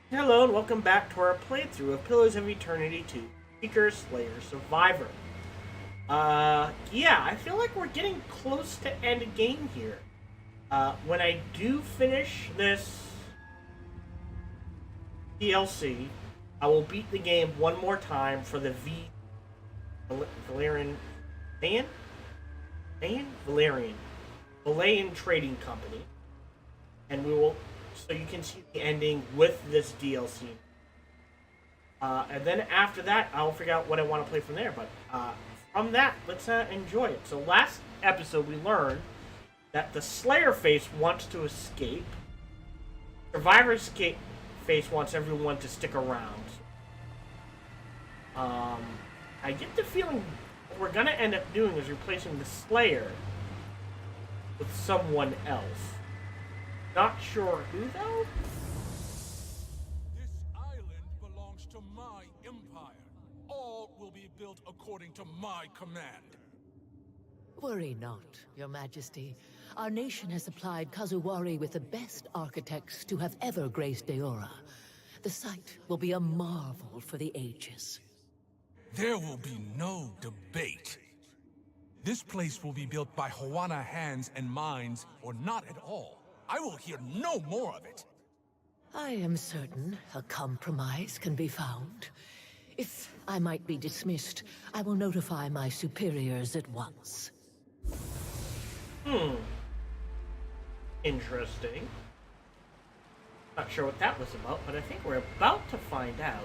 Hello and welcome back to our playthrough of Pillars of Eternity 2, Seeker Slayer Survivor. Yeah, I feel like we're getting close to end game here. When I do finish this DLC, I will beat the game one more time for the Valerian, Van? Valerian. Valerian Trading Company. And we will, so you can see the ending with this DLC. And then after that, I'll figure out what I want to play from there. But from that, let's enjoy it. So last episode, we learned that the Slayer face wants to escape. Survivor escape face wants everyone to stick around. I get the feeling what we're gonna end up doing is replacing the Slayer with someone else. Not sure who though. This island belongs to my empire. All will be built according to my command. Worry not, Your Majesty. Our nation has supplied Kazuwari with the best architects to have ever graced Deora. The site will be a marvel for the ages. There will be no debate. This place will be built by Hawana hands and minds, or not at all. I will hear no more of it. I am certain a compromise can be found. If I might be dismissed, I will notify my superiors at once. Interesting. Not sure what that was about, but I think we're about to find out.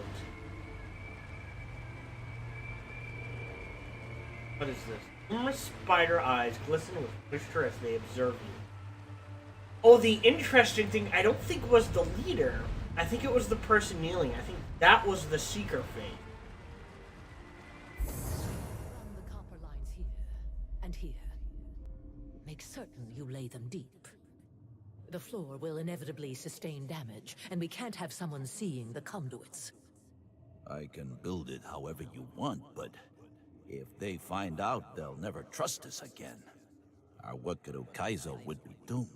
What is this? Numerous spider eyes glisten with moisture as they observe you. Oh, the interesting thing, I don't think was the leader. I think it was the person kneeling. I think that was the Seeker fate. Run the copper lines here and here. Make certain you lay them deep. The floor will inevitably sustain damage, and we can't have someone seeing the conduits. I can build it however you want, but if they find out, they'll never trust us again. Our work at Ukaizo would be doomed.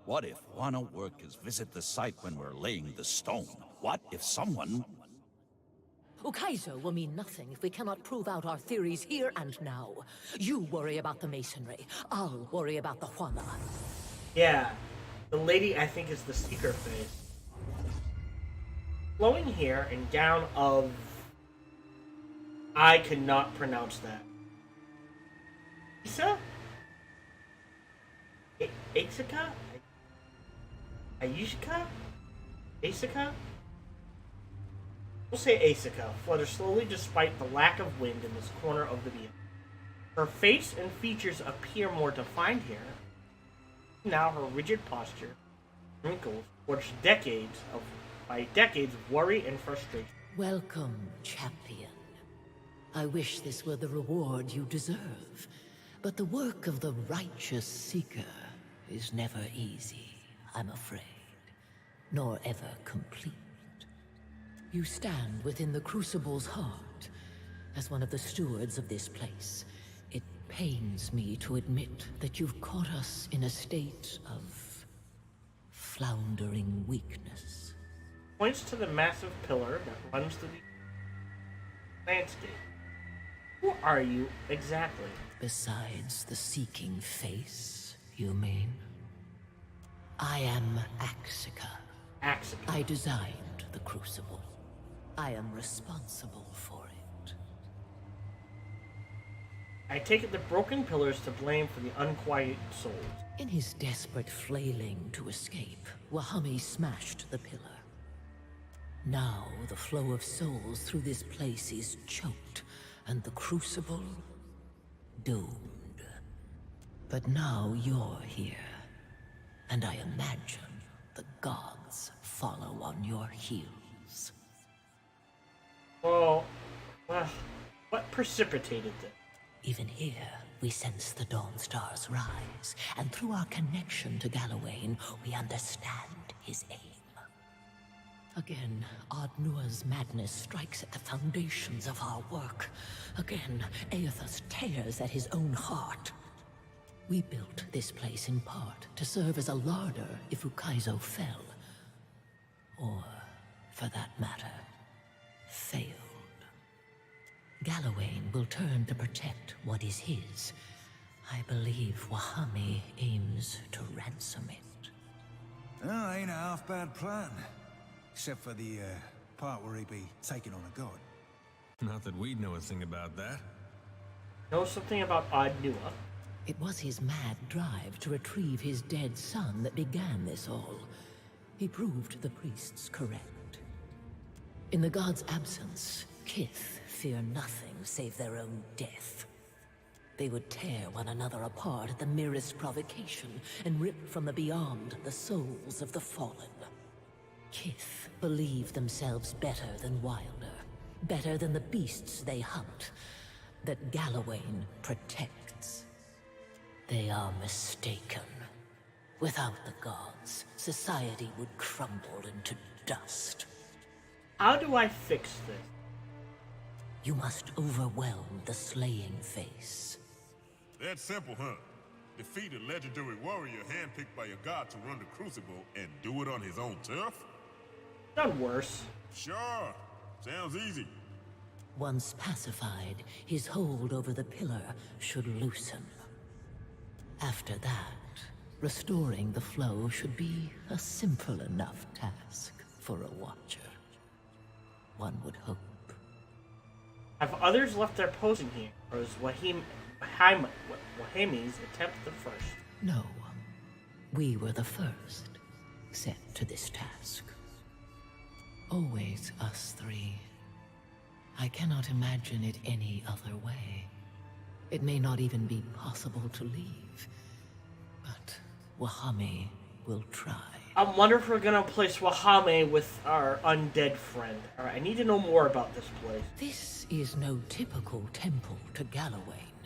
What if Wano workers visit the site when we're laying the stone? What if someone... Ukaizo will mean nothing if we cannot prove out our theories here and now. You worry about the masonry. I'll worry about the Huana. Yeah, the lady I think is the Seeker face. Flowing here and down of... I could not pronounce that. Isa? Aisaka? Ayushika? Asaka? We'll say Asaka, flutters slowly despite the lack of wind in this corner of the view. Her face and features appear more defined here. Now her rigid posture, wrinkles, forged by decades of worry and frustration. Welcome, champion. I wish this were the reward you deserve, but the work of the righteous seeker is never easy, I'm afraid, nor ever complete. You stand within the Crucible's heart. As one of the stewards of this place, it pains me to admit that you've caught us in a state of floundering weakness. Points to the massive pillar that runs through the landscape. Who are you exactly? Besides the seeking face, you mean? I am Axica. Axica. I designed the Crucible. I am responsible for it. I take it the broken pillars to blame for the unquiet souls. In his desperate flailing to escape, Wahami smashed the pillar. Now the flow of souls through this place is choked, and the Crucible doomed. But now you're here, and I imagine the gods follow on your heels. Well, what precipitated this? Even here, we sense the Dawn Star's rise, and through our connection to Galawain, we understand his aim. Again, Ardnua's madness strikes at the foundations of our work. Again, Aethus tears at his own heart. We built this place in part to serve as a larder if Ukaizo fell. Or for that matter, failed. Galawain will turn to protect what is his. I believe Wahami aims to ransom it. Oh, ain't a half-bad plan. Except for the, part where he be taking on a god. Not that we'd know a thing about that. Know something about Odd Nua? It was his mad drive to retrieve his dead son that began this all. He proved the priests correct. In the god's absence, Kith fear nothing save their own death. They would tear one another apart at the merest provocation and rip from the beyond the souls of the fallen. Kith believe themselves better than Wilder, better than the beasts they hunt, that Galawain protects. They are mistaken. Without the gods, society would crumble into dust. How do I fix this? You must overwhelm the slaying face. That's simple, huh? Defeat a legendary warrior handpicked by your god to run the Crucible and do it on his own turf? Done worse. Sure. Sounds easy. Once pacified, his hold over the pillar should loosen. After that, restoring the flow should be a simple enough task for a watcher. One would hope. Have others left their post in here, or is Wahami's attempt the first? No. We were the first set to this task. Always us three. I cannot imagine it any other way. It may not even be possible to leave. But Wahami will try. I wonder if we're gonna place Wahame with our undead friend. Alright, I need to know more about this place. This is no typical temple to Galawain.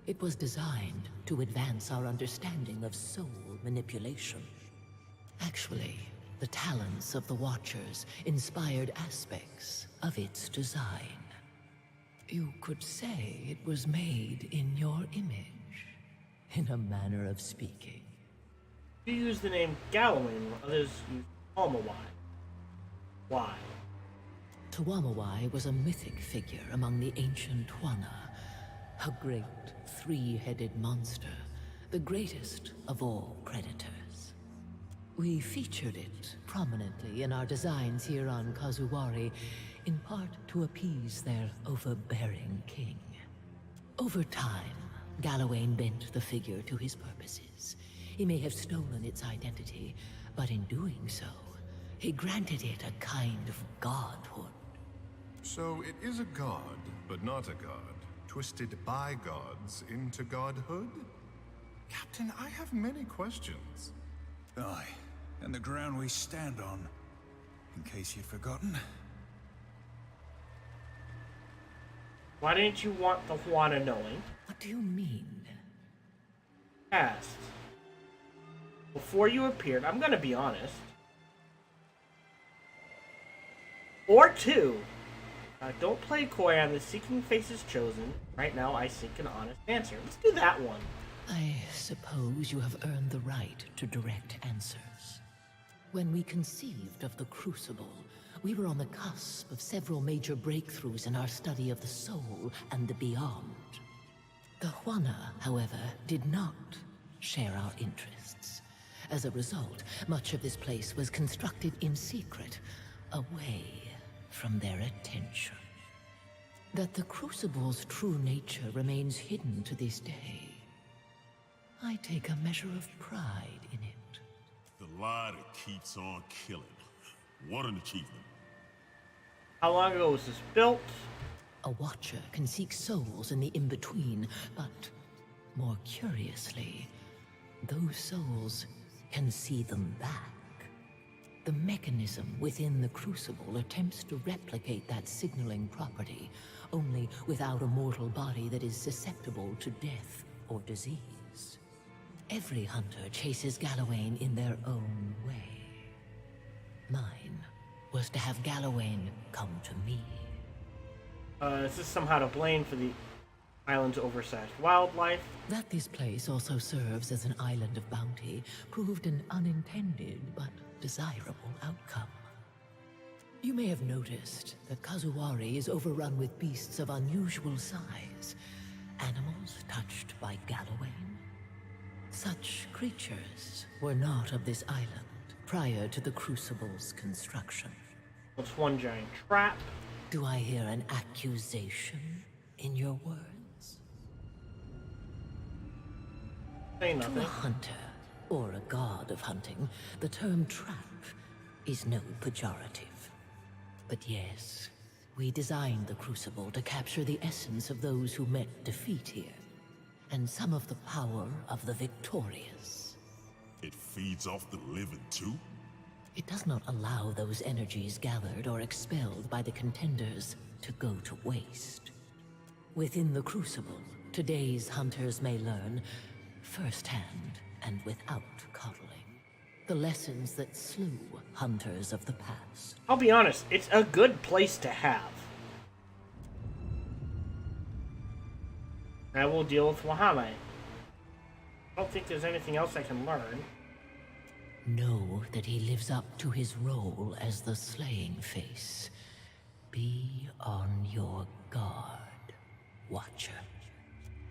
It was designed to advance our understanding of soul manipulation. Actually, the talents of the Watchers inspired aspects of its design. You could say it was made in your image, in a manner of speaking. You use the name Galawain, while others use Omawai. Why? Tuamawai was a mythic figure among the ancient Wana, a great three-headed monster, the greatest of all predators. We featured it prominently in our designs here on Kazuwari, in part to appease their overbearing king. Over time, Galawain bent the figure to his purposes. He may have stolen its identity, but in doing so, he granted it a kind of godhood. So it is a god, but not a god, twisted by gods into godhood? Captain, I have many questions. Aye, and the ground we stand on, in case you'd forgotten. Why didn't you want the Juana knowing? What do you mean? Past. Before you appeared, I'm gonna be honest. Or two. Don't play coy on the Seeking Faces Chosen. Right now, I seek an honest answer. Let's do that one. I suppose you have earned the right to direct answers. When we conceived of the Crucible, we were on the cusp of several major breakthroughs in our study of the soul and the beyond. The Juana, however, did not share our interests. As a result, much of this place was constructed in secret, away from their attention. That the Crucible's true nature remains hidden to this day, I take a measure of pride in it. The lie that keeps on killing. What an achievement. How long ago was this built? A Watcher can seek souls in the in-between, but more curiously, those souls can see them back. The mechanism within the Crucible attempts to replicate that signaling property, only without a mortal body that is susceptible to death or disease. Every hunter chases Galawain in their own way. Mine was to have Galawain come to me. Is this somehow to blame for the island's oversized wildlife? That this place also serves as an island of bounty proved an unintended but desirable outcome. You may have noticed that Kazuwari is overrun with beasts of unusual size. Animals touched by galawain. Such creatures were not of this island prior to the Crucible's construction. It's one giant trap. Do I hear an accusation in your words? Say To nothing. a hunter, or a god of hunting, the term trap is no pejorative. But yes, we designed the Crucible to capture the essence of those who met defeat here, and some of the power of the victorious. It feeds off the living too? It does not allow those energies gathered or expelled by the contenders to go to waste. Within the Crucible, today's hunters may learn, firsthand and without coddling, the lessons that slew hunters of the past. I'll be honest, it's a good place to have. I will deal with Wahame. I don't think there's anything else I can learn. Know that he lives up to his role as the slaying face. Be on your guard, Watcher.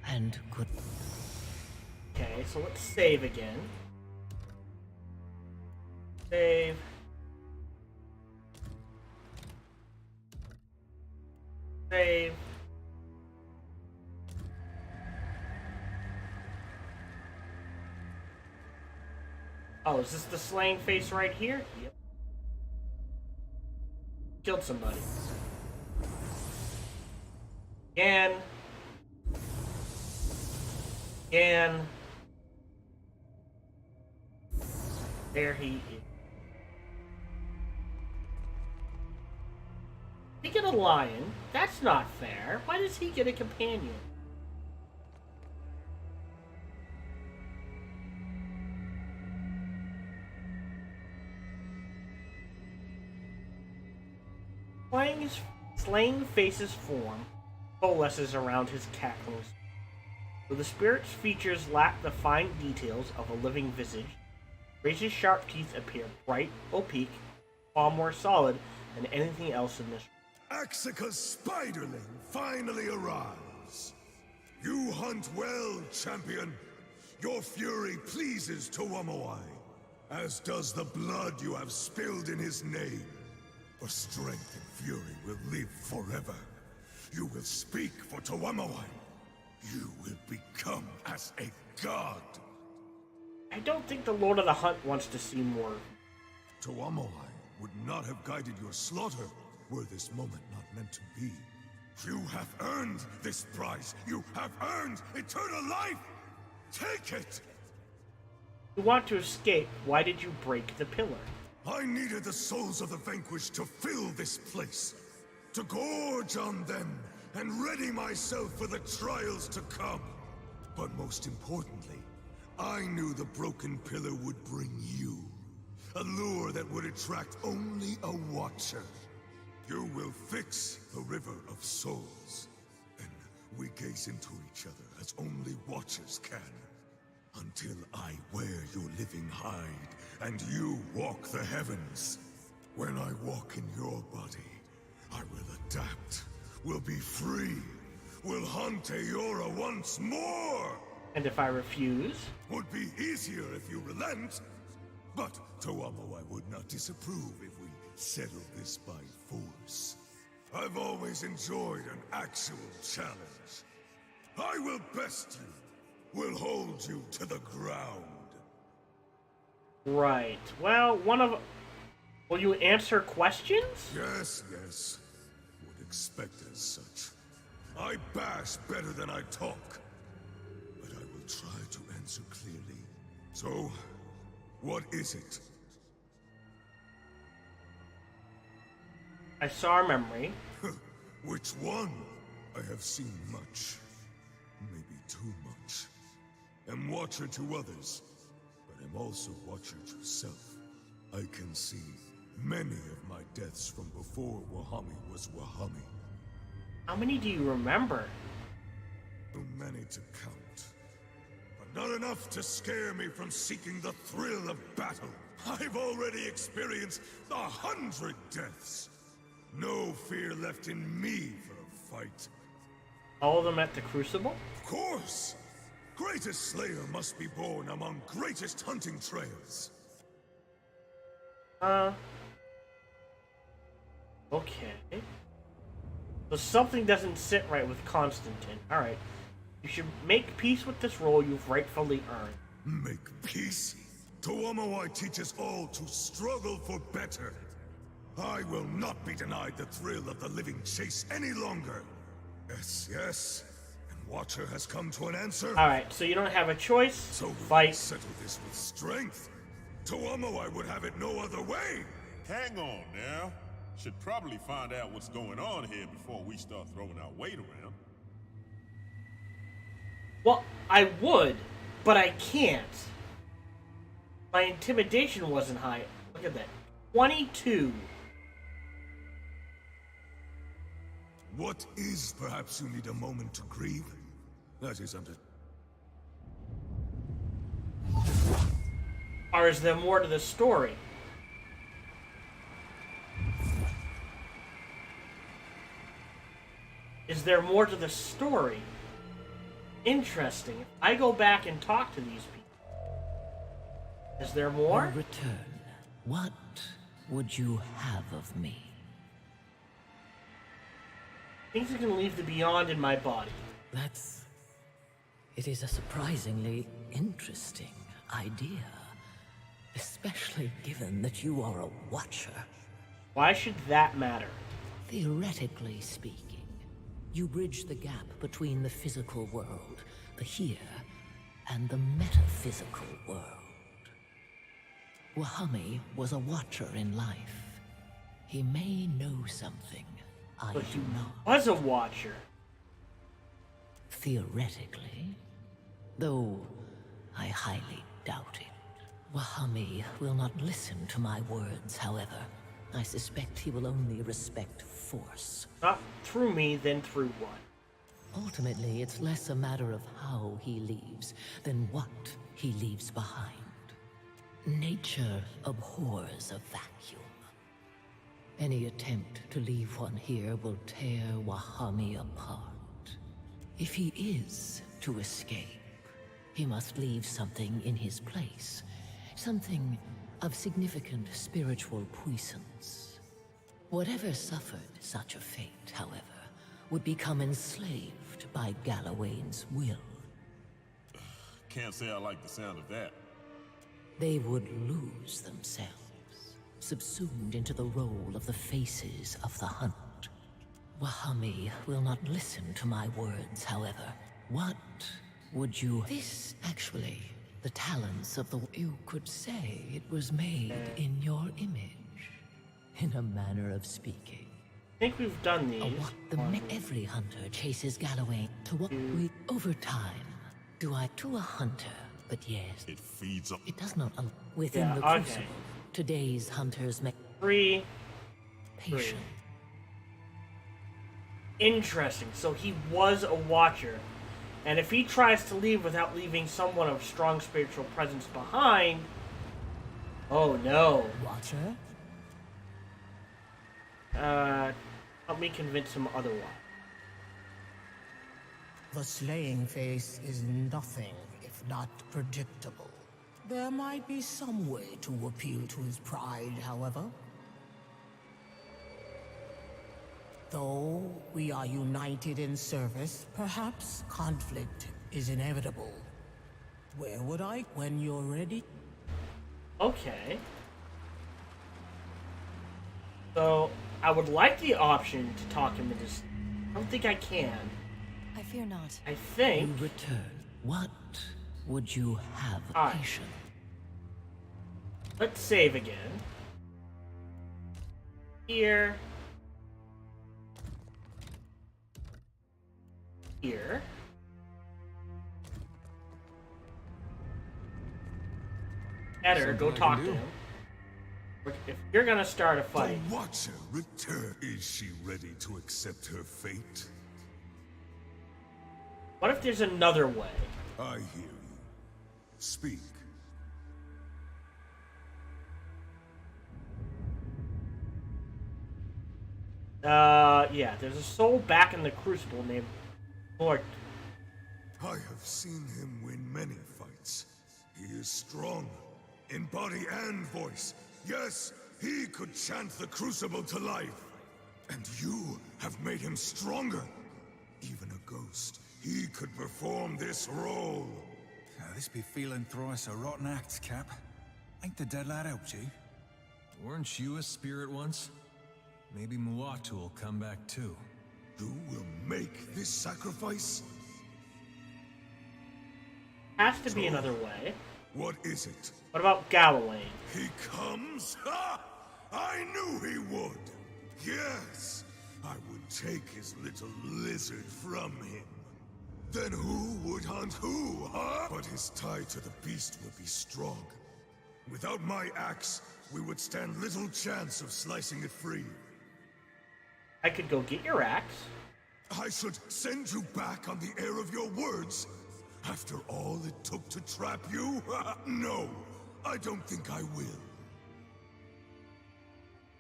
And good... Okay, so let's save again. Save. Save. Oh, is this the slaying face right here? Yep. Killed somebody. Again. Again. There he is. He get a lion? That's not fair. Why does he get a companion? Slaying Face's form coalesces around his cackles. Though the spirit's features lack the fine details of a living visage, Race's sharp teeth appear bright, opaque, far more solid than anything else in this. Axika's spiderling finally arrives. You hunt well, champion. Your fury pleases Tawamawai, as does the blood you have spilled in his name. For strength and fury will live forever. You will speak for Tawamawai. You will become as a god. I don't think the Lord of the Hunt wants to see more. Tawamawai would not have guided your slaughter were this moment not meant to be. You have earned this prize. You have earned eternal life. Take it! You want to escape. Why did you break the pillar? I needed the souls of the vanquished to fill this place, to gorge on them and ready myself for the trials to come. But most importantly, I knew the broken pillar would bring you. A lure that would attract only a watcher. You will fix the River of Souls. Then we gaze into each other as only watchers can. Until I wear your living hide, and you walk the heavens. When I walk in your body, I will adapt, will be free, will hunt Eora once more! And if I refuse? Would be easier if you relent. But Tawamawai would not disapprove if we settle this by force. I've always enjoyed an actual challenge. I will best you. Will hold you to the ground. Right. Well, will you answer questions? Yes, yes. Would expect as such. I bash better than I talk. But I will try to answer clearly. So, what is it? I saw a memory. Which one? I have seen much. Maybe too much. Am Watcher to others, but am also Watcher to self. I can see many of my deaths from before Wahami was Wahami. How many do you remember? Too many to count. But not enough to scare me from seeking the thrill of battle. I've already experienced 100 deaths. No fear left in me for a fight. All of them at the Crucible? Of course! Greatest slayer must be born among greatest hunting trails. Okay. So something doesn't sit right with Constantine. Alright. You should make peace with this role you've rightfully earned. Make peace? Tuamawai teaches all to struggle for better. I will not be denied the thrill of the living chase any longer. Yes, yes. And Watcher has come to an answer. Alright, so you don't have a choice. So we'll fight. settle this with strength. Tuamawai would have it no other way. Hang on now. Should probably find out what's going on here before we start throwing our weight around. Well, I would, but I can't. My intimidation wasn't high. Look at that. 22. What is perhaps you need a moment to grieve? That is under... Or is there more to the story? Is there more to the story? Interesting. If I go back and talk to these people, is there more? In return, what would you have of me? Things that can leave the beyond in my body. It is a surprisingly interesting idea. Especially given that you are a Watcher. Why should that matter? Theoretically speaking, you bridge the gap between the physical world, the here, and the metaphysical world. Wahami was a Watcher in life. He may know something I But do he not. was a Watcher. Theoretically, though I highly doubt it. Wahami will not listen to my words, however. I suspect he will only respect force. Not through me, then through what? Ultimately, it's less a matter of how he leaves than what he leaves behind. Nature abhors a vacuum. Any attempt to leave one here will tear Wahami apart. If he is to escape, he must leave something in his place. Something of significant spiritual puissance. Whatever suffered such a fate, however, would become enslaved by Galawain's will. Can't say I like the sound of that. They would lose themselves, subsumed into the role of the faces of the hunt. Wahami will not listen to my words, however. What would you... This, actually, the talents of the... You could say it was made in your image, in a manner of speaking. I think we've done these. Every hunter chases Galawain to what we... Over time, to a hunter, but yes... It feeds up. It does not... Within Yeah, the okay. Crucible, today's hunters make... 3. Patient. Interesting. So he was a Watcher. And if he tries to leave without leaving someone of strong spiritual presence behind... Oh no. Watcher? Help me convince him otherwise. The slaying face is nothing if not predictable. There might be some way to appeal to his pride, however. Though we are united in service, perhaps conflict is inevitable. Where would I when you're ready? Okay. So, I would like the option to talk him into... I don't think I can. I fear not. I think... You return. What would you have, Alright. patient? Let's save again. Here. Here. Eder, go Something I talk can to do. him. If you're gonna start a fight, The Watcher return. Is she ready to accept her fate? what if there's another way? I hear you. Speak. Yeah, there's a soul back in the Crucible named Lord. I have seen him win many fights. He is strong, in body and voice. Yes, he could chant the Crucible to life. And you have made him stronger. Even a ghost, he could perform this role. This be feeling thrice a rotten act, Cap. Ain't the dead lad helped you? Weren't you a spirit once? Maybe Muatu will come back too. You will make this sacrifice? Has to be another way. What is it? What about Galawain? He comes? Ha! I knew he would! Yes! I would take his little lizard from him. Then who would hunt who, huh? But his tie to the beast will be strong. Without my axe, we would stand little chance of slicing it free. I could go get your axe. I should send you back on the air of your words? After all it took to trap you? No, I don't think I will.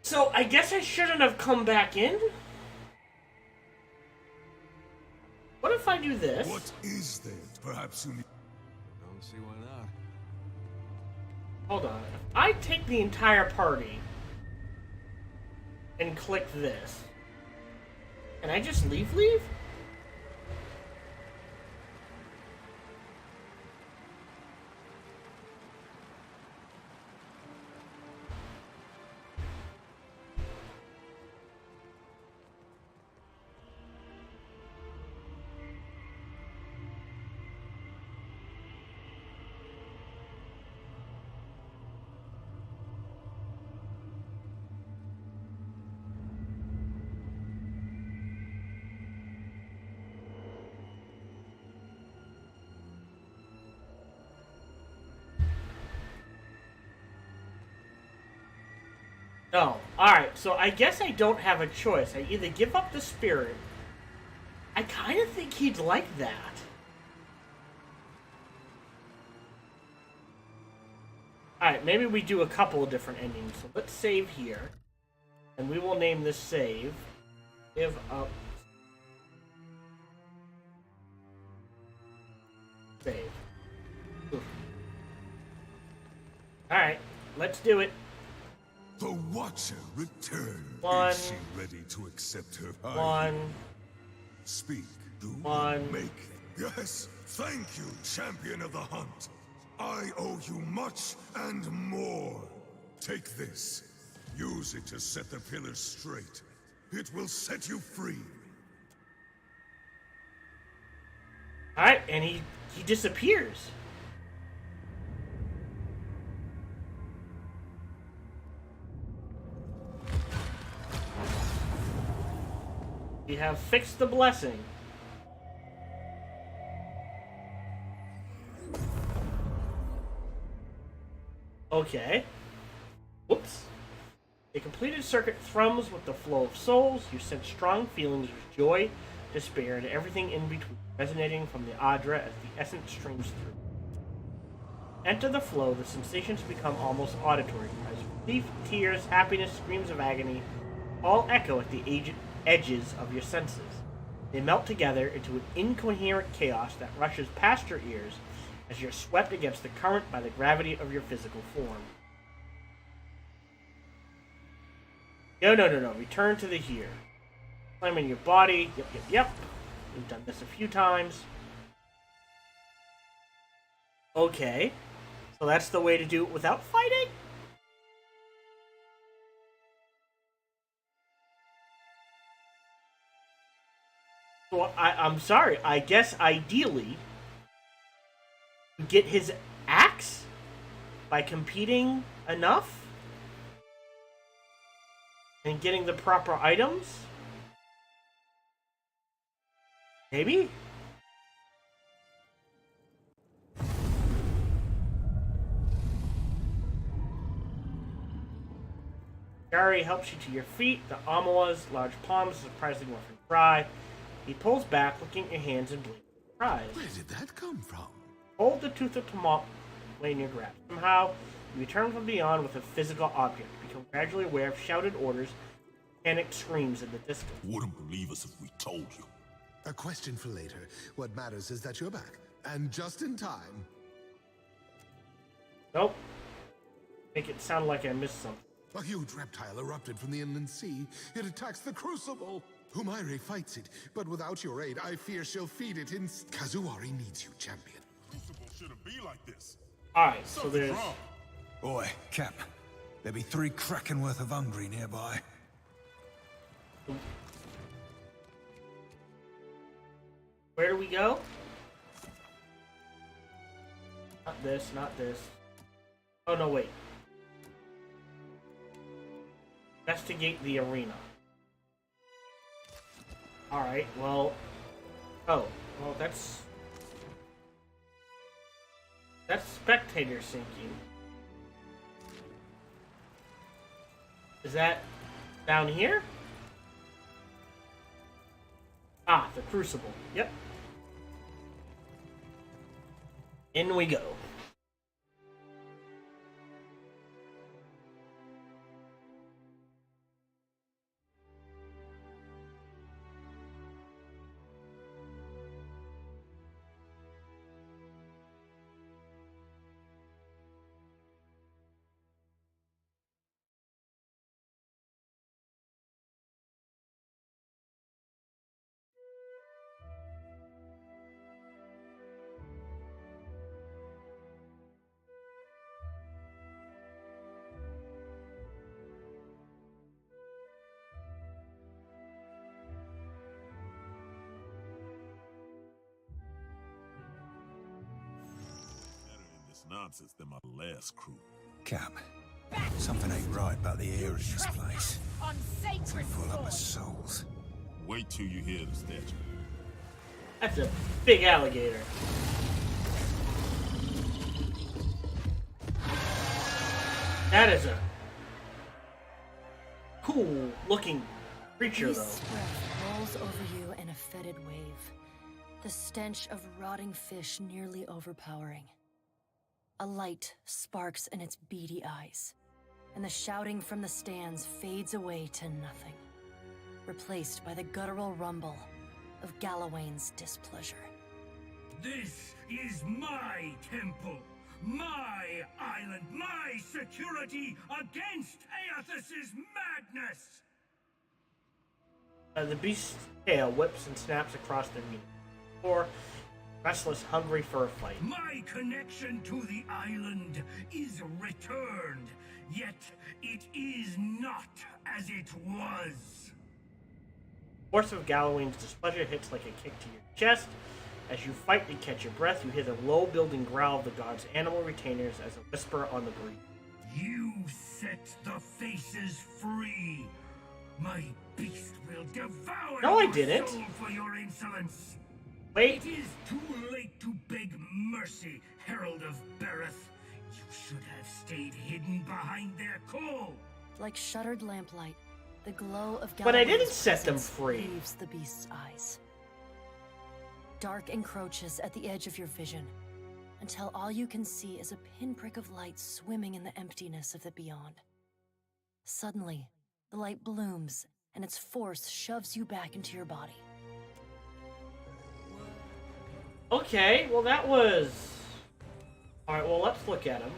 So, I guess I shouldn't have come back in? What if I do this? What is there? Perhaps you need... Don't see why not. Hold on. If I take the entire party and click this, can I just leave? No. Alright, so I guess I don't have a choice. I either give up the spirit. I kind of think he'd like that. Alright, maybe we do a couple of different endings. So let's save here. And we will name this save. Give up. Save. Alright, let's do it. The Watcher returned. One. Is she ready to accept her? One. Speak. Do One. make. Yes. Thank you, champion of the hunt. I owe you much and more. Take this. Use it to set the pillars straight. It will set you free. Alright, and he disappears. We have fixed the blessing. Okay. Whoops. A completed circuit thrums with the flow of souls. You sense strong feelings of joy, despair, and everything in between, resonating from the Adra as the essence streams through. Enter the flow, the sensations become almost auditory. As relief, tears, happiness, screams of agony, all echo at the edges of your senses. They melt together into an incoherent chaos that rushes past your ears as you're swept against the current by the gravity of your physical form. No. Return to the here. Climb in your body. Yep. We've done this a few times. Okay. So that's the way to do it without fighting? Well, I'm sorry. I guess ideally, you get his axe by competing enough and getting the proper items. Maybe? Gary helps you to your feet. The Amawa's large palms surprisingly rough and dry. He pulls back, looking at your hands and blinks in surprise. Where did that come from? Hold the tooth of Tomahawk in your grasp. Somehow, you return from beyond with a physical object. Become gradually aware of shouted orders Panic screams in the distance. Wouldn't believe us if we told you. A question for later. What matters is that you're back. And just in time. Nope. Make it sound like I missed something. A huge reptile erupted from the inland sea. It attacks the Crucible. Humaire fights it, but without your aid, I fear she'll feed it in... Kazuari needs you, champion. Crucible shouldn't be like this. Alright, so Something's there's... wrong. Boy, Cap, there be 3 kraken worth of hungry nearby. Where do we go? Not this, not this. Oh, no, wait. Investigate the arena. Alright, well... Oh, well, that's... That's spectator sinking. Is that down here? Ah, the Crucible. Yep. In we go. Nonsense than my last crew. Cap, something ain't right about the air in this place. It's full up of souls. Wait till you hear the statue. That's a big alligator. That is a cool looking creature, though. This breath rolls over you in a fetid wave. The stench of rotting fish nearly overpowering. A light sparks in its beady eyes, and the shouting from the stands fades away to nothing, replaced by the guttural rumble of Galawain's displeasure. This is my temple, my island, my security against Aethys' madness! The beast's tail whips and snaps across their knee. Or restless, hungry for a fight. My connection to the island is returned, yet it is not as it was. Force of Galawain's displeasure hits like a kick to your chest. As you fight to catch your breath, you hear the low building growl of the god's animal retainers as a whisper on the breeze. You set the faces free. My beast will devour No, I didn't. soul for your insolence. Wait. It is too late to beg mercy, Herald of Bereth. You should have stayed hidden behind their call. Like shuttered lamplight, the glow of But I Galawain's didn't set them presence free. leaves the beast's eyes. Dark encroaches at the edge of your vision, until all you can see is a pinprick of light swimming in the emptiness of the beyond. Suddenly, the light blooms, and its force shoves you back into your body. Okay, well that was... Alright, well let's look at him.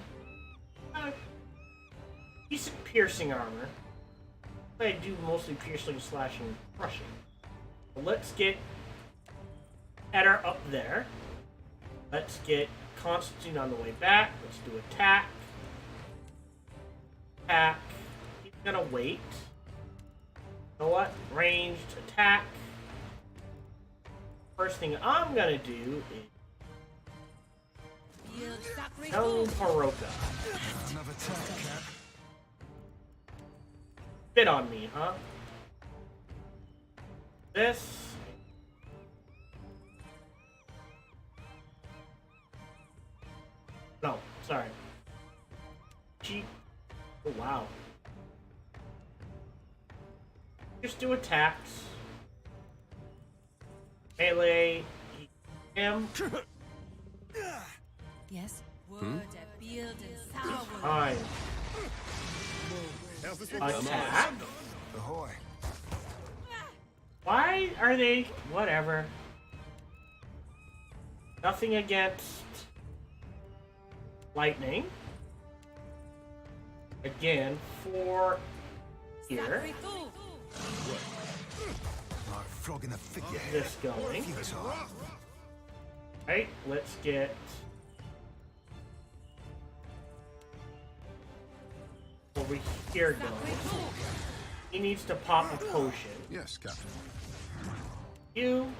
Decent piercing armor. I do mostly piercing, slashing, crushing. Well, let's get Eder up there. Let's get Constantine on the way back. Let's do attack. Attack. He's gonna wait. You know what? Ranged attack. First thing I'm gonna do is El Paroka. Another attack, Cap. Spit on me, huh? This. No, sorry. Cheap. Oh, wow. Just do attacks. Melee. Him. Yes? Fine. How's this Attack. Ahoy. Why are they... Whatever. Nothing against... lightning. Again, 4 here. Flogging a figure. This going. Right, let's get... over here going. He needs to pop a potion. Yes, Captain. You.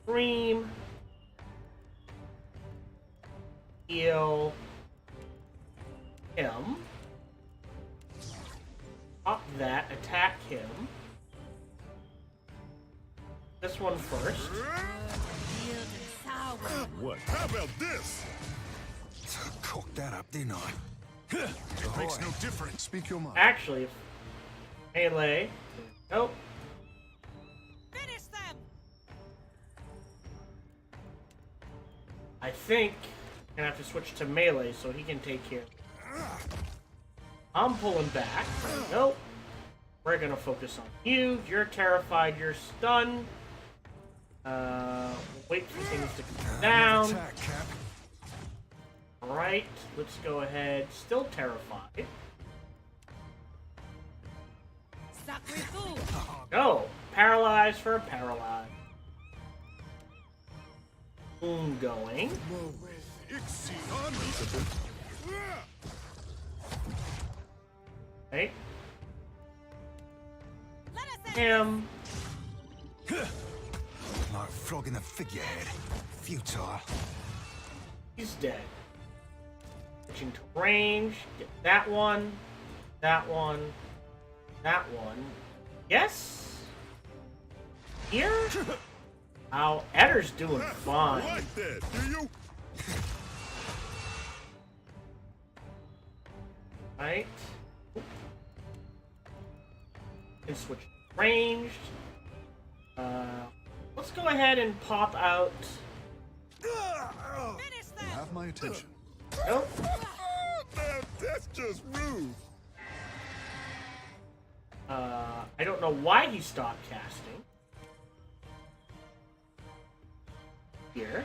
Scream. Heal. Him. Pop that, attack him. This one first. What? How about this? Cocked that up, didn't I? It makes no difference. Speak your mind. Actually, melee. Nope. Finish them. I think I'm gonna have to switch to melee so he can take care. I'm pulling back. Nope. We're gonna focus on you. You're terrified. You're stunned. We'll wait for things to come down. Alright, let's go ahead. Still terrified. Go! Paralyzed for a paralyzed. Boom going. Okay. Him. Like flogging a figurehead. Futile. He's dead. Switching to range. Get that one. That one. That one. Yes? Here? Ow, Edder's doing fine. Like that, do you? Right. And switch to ranged. Let's go ahead and pop out. You have my attention. Nope. Now, that's just rude. I don't know why he stopped casting. Here.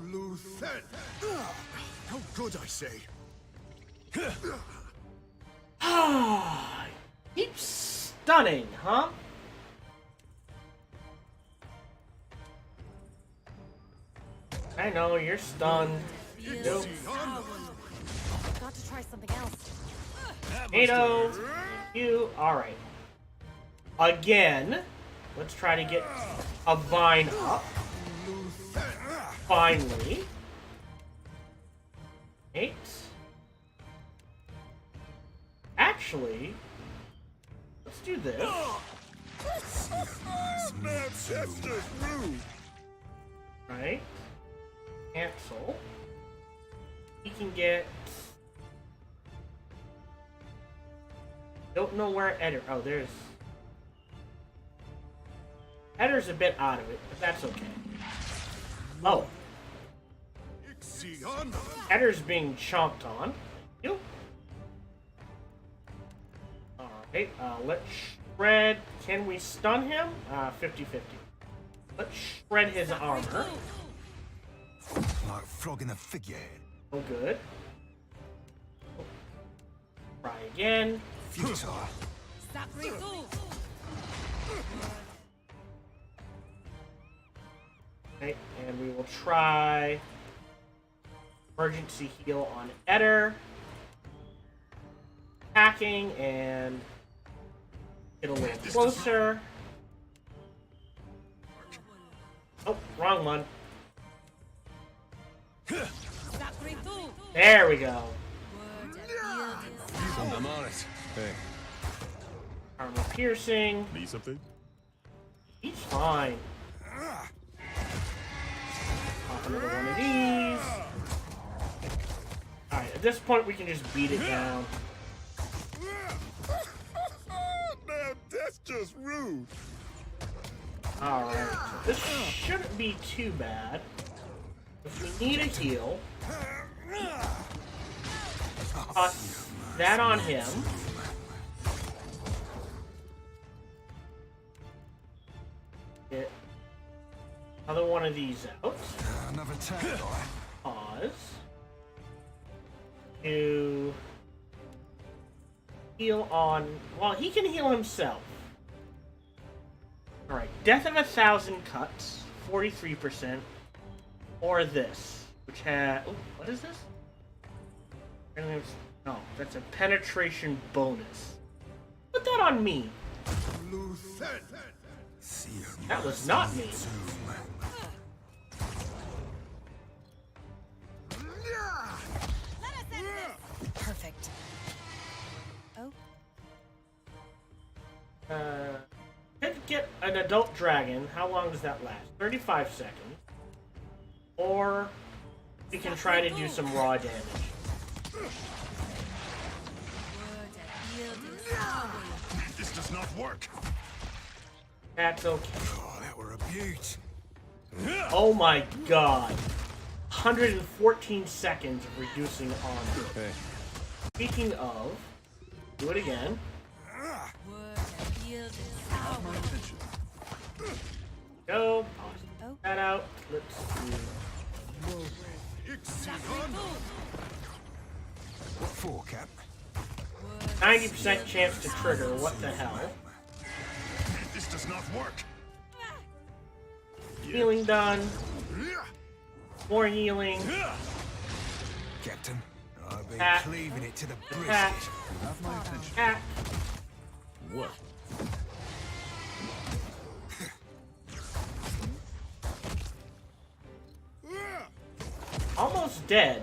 Luthen! How good, I say. Keep stunning, huh? I know, you're stunned. Nope. Got to try something else. Tornado. You. Alright. Again. Let's try to get a vine up. Finally. 8. Actually, let's do this. That's just rude. Right. Cancel. He can get... Don't know where Edder... Oh, there's... Edder's a bit out of it, but that's okay. Oh. Edder's being chomped on. You. Alright, let's shred... Can we stun him? 50-50. Let's shred his armor. Like flogging a figurehead. Oh, good. Try again. Futile. Okay, and we will try emergency heal on Edder. Hacking and get a little closer. Oh, wrong one. There we go. I'm on it. Hey. Armor piercing. Need something? He's fine. Pop another one of these. Alright, at this point we can just beat it down. Now that's just rude. Alright, so this shouldn't be too bad. If we need a heal, that on him. Get another one of these out. Another tag guy. Pause. To heal on. Well, he can heal himself. Alright, Death of 1,000 cuts, 43%. Or this, which has. Oh, what is this? No, that's a penetration bonus. Put that on me. That was not me. Perfect. Oh. Could get an adult dragon. How long does that last? 35 seconds. Or we can try to do some raw damage. This does not work. That's okay. Oh, that were a beaut. Oh my god. 114 seconds of reducing armor. Okay. Speaking of, do it again. Go. Pause that out. Let's see. What for, Cap? 90% chance to trigger. What the hell? This does not work. Healing done. More healing. Captain, I've been Pat. cleaving it to the brisket. Pat. Have my attention. Pat. What? Almost dead.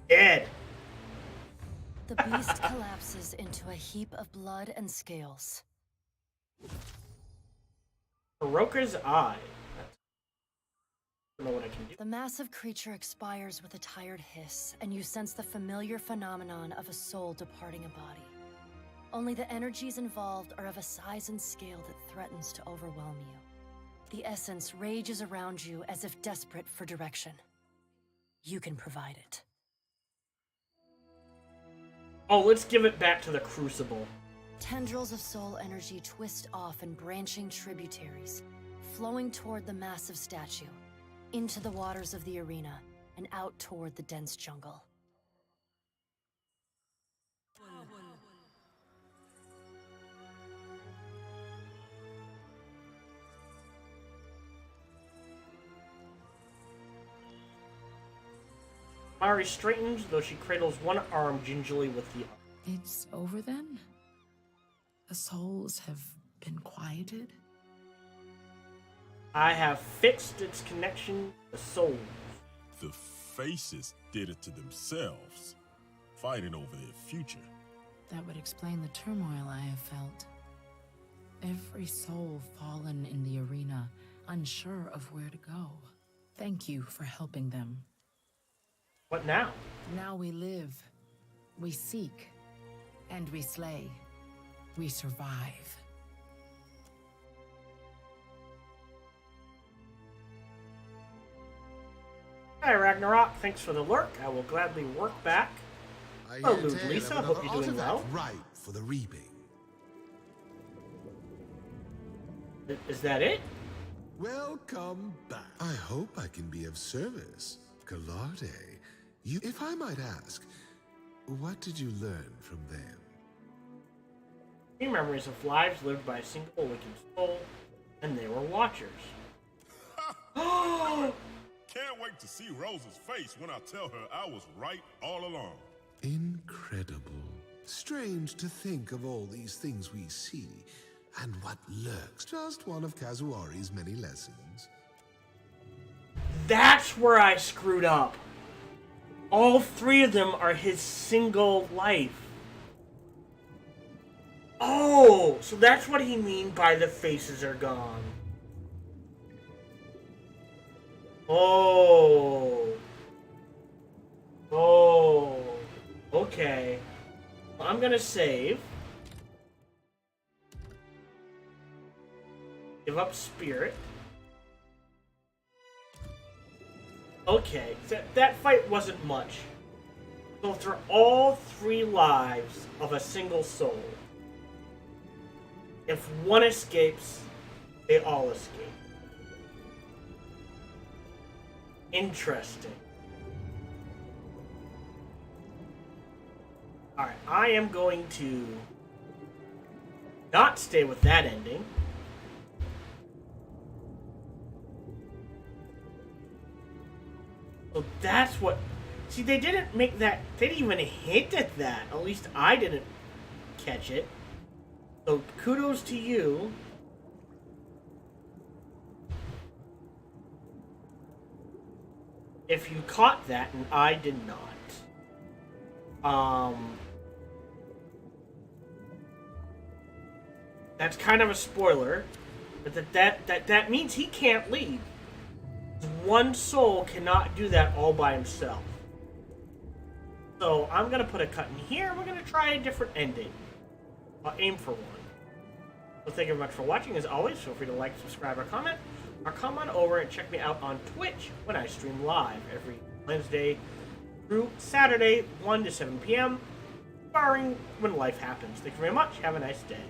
Dead. The beast collapses into a heap of blood and scales. Hiroka's eye. I don't know what I can do. The massive creature expires with a tired hiss, and you sense the familiar phenomenon of a soul departing a body. Only the energies involved are of a size and scale that threatens to overwhelm you. The essence rages around you as if desperate for direction. You can provide it. Oh, let's give it back to the Crucible. Tendrils of soul energy twist off in branching tributaries, flowing toward the massive statue, into the waters of the arena, and out toward the dense jungle. Mari straightens, though she cradles one arm gingerly with the other. It's over then? The souls have been quieted? I have fixed its connection to souls. The faces did it to themselves, fighting over their future. That would explain the turmoil I have felt. Every soul fallen in the arena, unsure of where to go. Thank you for helping them. What now? Now we live, we seek, and we slay. We survive. Hi, Ragnarok. Thanks for the lurk. I will gladly work back. Hello, Lou Lisa. Hope you're doing well. Right for the reaping. Is that it? Welcome back. I hope I can be of service. Gallarde, if I might ask, what did you learn from them? Three memories of lives lived by a single awakened soul, and they were watchers. Can't wait to see Rose's face when I tell her I was right all along. Incredible. Strange to think of all these things we see, and what lurks. Just one of Kazuari's many lessons. That's where I screwed up. All three of them are his single life. Oh, so that's what he mean by the faces are gone. Oh. Oh. Okay. Well, I'm gonna save. Give up spirit. Okay, that fight wasn't much. Go through all 3 lives of a single soul. If one escapes, they all escape. Interesting. Alright, I am going to not stay with that ending. So that's what... See, they didn't make that... They didn't even hint at that. At least I didn't catch it. So kudos to you. If you caught that and I did not. That's kind of a spoiler. But that means he can't leave. One soul cannot do that all by himself. So I'm going to put a cut in here. We're going to try a different ending. I'll aim for one. So thank you very much for watching. As always, feel free to like, subscribe, or comment. Or come on over and check me out on Twitch when I stream live every Wednesday through Saturday, 1 to 7 p.m., barring when life happens. Thank you very much. Have a nice day.